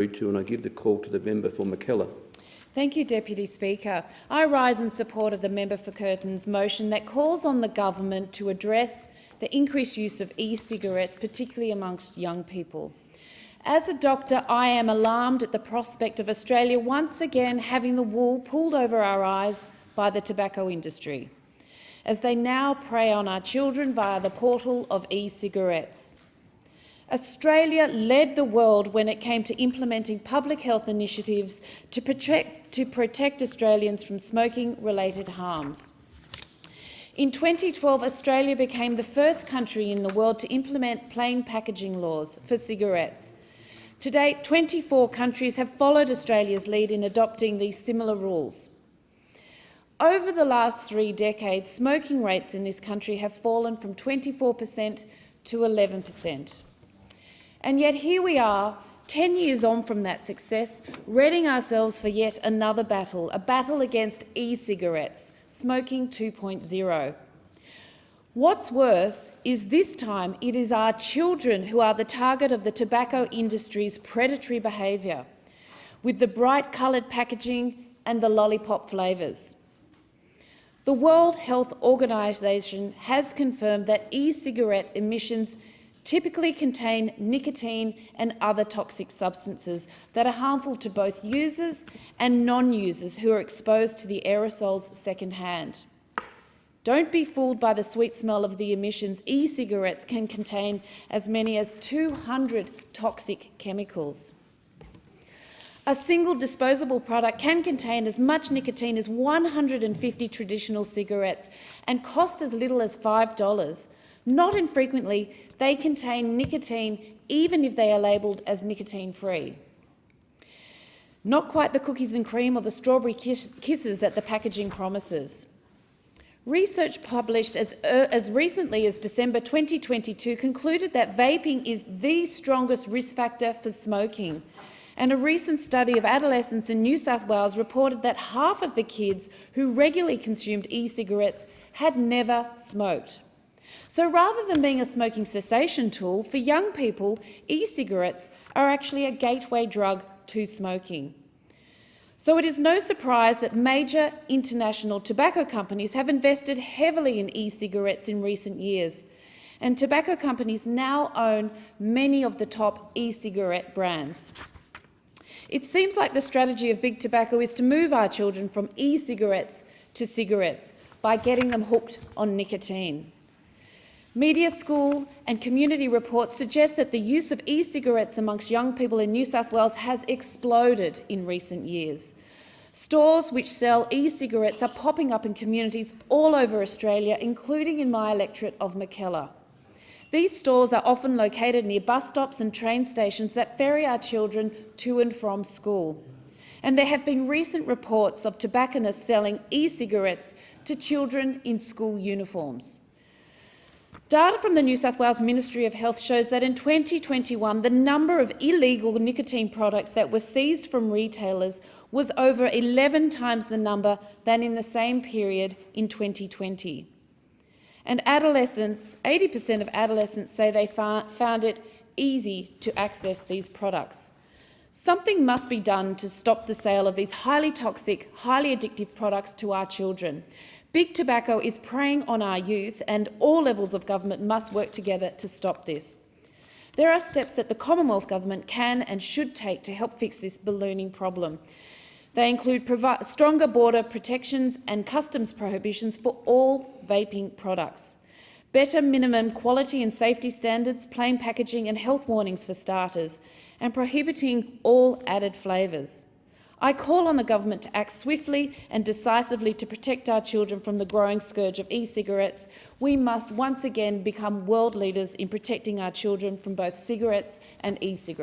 And I give the call to the member for Mackellar. Thank you, Deputy Speaker. I rise in support of the member for Curtin's motion that calls on the government to address the increased use of e-cigarettes, particularly amongst young people. As a doctor, I am alarmed at the prospect of Australia once again having the wool pulled over our eyes by the tobacco industry, as they now prey on our children via the portal of e-cigarettes. Australia led the world when it came to implementing public health initiatives to protect Australians from smoking-related harms. In 2012, Australia became the first country in the world to implement plain packaging laws for cigarettes. To date, 24 countries have followed Australia's lead in adopting these similar rules. Over the last 3 decades, smoking rates in this country have fallen from 24% to 11%. And yet here we are, 10 years on from that success, readying ourselves for yet another battle, a battle against e-cigarettes, smoking 2.0. What's worse is this time it is our children who are the target of the tobacco industry's predatory behaviour, with the bright coloured packaging and the lollipop flavours. The World Health Organization has confirmed that e-cigarette emissions typically contain nicotine and other toxic substances that are harmful to both users and non-users who are exposed to the aerosols second-hand. Don't be fooled by the sweet smell of the emissions. E-cigarettes can contain as many as 200 toxic chemicals. A single disposable product can contain as much nicotine as 150 traditional cigarettes and cost as little as $5. Not infrequently, they contain nicotine even if they are labelled as nicotine-free. Not quite the cookies and cream or the strawberry kisses that the packaging promises. Research published as recently as December 2022 concluded that vaping is the strongest risk factor for smoking. And a recent study of adolescents in New South Wales reported that half of the kids who regularly consumed e-cigarettes had never smoked. So rather than being a smoking cessation tool, for young people, e-cigarettes are actually a gateway drug to smoking. So it is no surprise that major international tobacco companies have invested heavily in e-cigarettes in recent years, and tobacco companies now own many of the top e-cigarette brands. It seems like the strategy of big tobacco is to move our children from e-cigarettes to cigarettes by getting them hooked on nicotine. Media, school and community reports suggest that the use of e-cigarettes amongst young people in New South Wales has exploded in recent years. Stores which sell e-cigarettes are popping up in communities all over Australia, including in my electorate of Mackellar. These stores are often located near bus stops and train stations that ferry our children to and from school. And there have been recent reports of tobacconists selling e-cigarettes to children in school uniforms. Data from the New South Wales Ministry of Health shows that in 2021, the number of illegal nicotine products that were seized from retailers was over 11 times the number than in the same period in 2020. And adolescents, 80% of adolescents say they found it easy to access these products. Something must be done to stop the sale of these highly toxic, highly addictive products to our children. Big tobacco is preying on our youth, and all levels of government must work together to stop this. There are steps that the Commonwealth Government can and should take to help fix this ballooning problem. They include stronger border protections and customs prohibitions for all vaping products, better minimum quality and safety standards, plain packaging and health warnings for starters, and prohibiting all added flavours. I call on the government to act swiftly and decisively to protect our children from the growing scourge of e-cigarettes. We must once again become world leaders in protecting our children from both cigarettes and e-cigarettes.